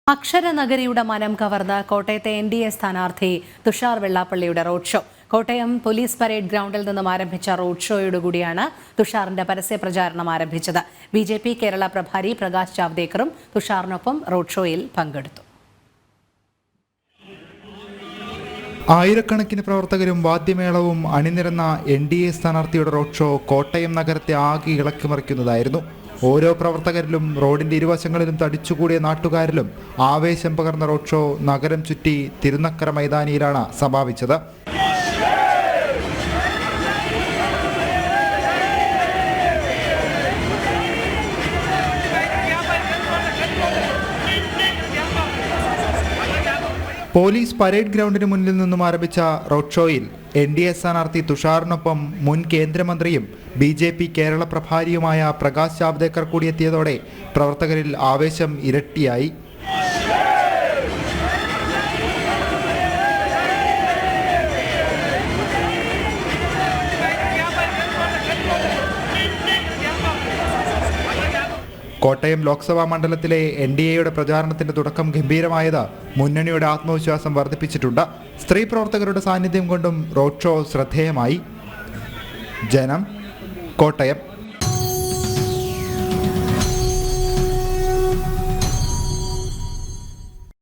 അക്ഷരനഗരിയുടെ മനം കവർന്ന കോട്ടയത്തെ NDA സ്ഥാനാർത്ഥി തുഷാർ വെള്ളാപ്പള്ളിയുടെ road show. Kottayam police parade ഗ്രൗണ്ടിൽ നിന്നും ആരംഭിച്ച റോഡ് ഷോയോടുകൂടിയാണ് തുഷാറിന്റെ പരസ്യ പ്രചാരണം ആരംഭിച്ചത്. BJP കേരള പ്രഭാരി പ്രകാശ് ജാവ്ദേക്കറും തുഷാറിനൊപ്പം റോഡ് ഷോയിൽ പങ്കെടുത്തു. ആയിരക്കണക്കിന് പ്രവർത്തകരും വാദ്യമേളവും അണിനിരന്ന NDA സ്ഥാനാർത്ഥിയുടെ റോഡ് ഷോ കോട്ടയം നഗരത്തെ ആകെ ഇളക്കിമറിക്കുന്നതായിരുന്നു. ഓരോ പ്രവർത്തകരിലും റോഡിന്റെ ഇരുവശങ്ങളിലും തടിച്ചുകൂടിയ നാട്ടുകാരിലും ആവേശം പകർന്ന റോഡ് ഷോ നഗരം ചുറ്റി തിരുനക്കര മൈതാനിയിലാണ് സമാപിച്ചത്. പോലീസ് പരേഡ് ഗ്രൗണ്ടിന് മുന്നിൽ നിന്നും ആരംഭിച്ച റോഡ് ഷോയിൽ NDA സ്ഥാനാർത്ഥി തുഷാറിനൊപ്പം മുൻ കേന്ദ്രമന്ത്രിയും BJP കേരള പ്രഭാരിയുമായ പ്രകാശ് ജാവ്ദേക്കർ കൂടിയെത്തിയതോടെ പ്രവർത്തകരിൽ ആവേശം ഇരട്ടിയായി. കോട്ടയം ലോക്സഭാ മണ്ഡലത്തിലെ NDAയുടെ പ്രചാരണത്തിന്റെ തുടക്കം ഗംഭീരമായത് മുന്നണിയുടെ ആത്മവിശ്വാസം വർദ്ധിപ്പിച്ചിട്ടുണ്ട്. സ്ത്രീ പ്രവർത്തകരുടെ സാന്നിധ്യം കൊണ്ടും റോഡ് ഷോ ശ്രദ്ധേയമായി. ജനം, കോട്ടയം.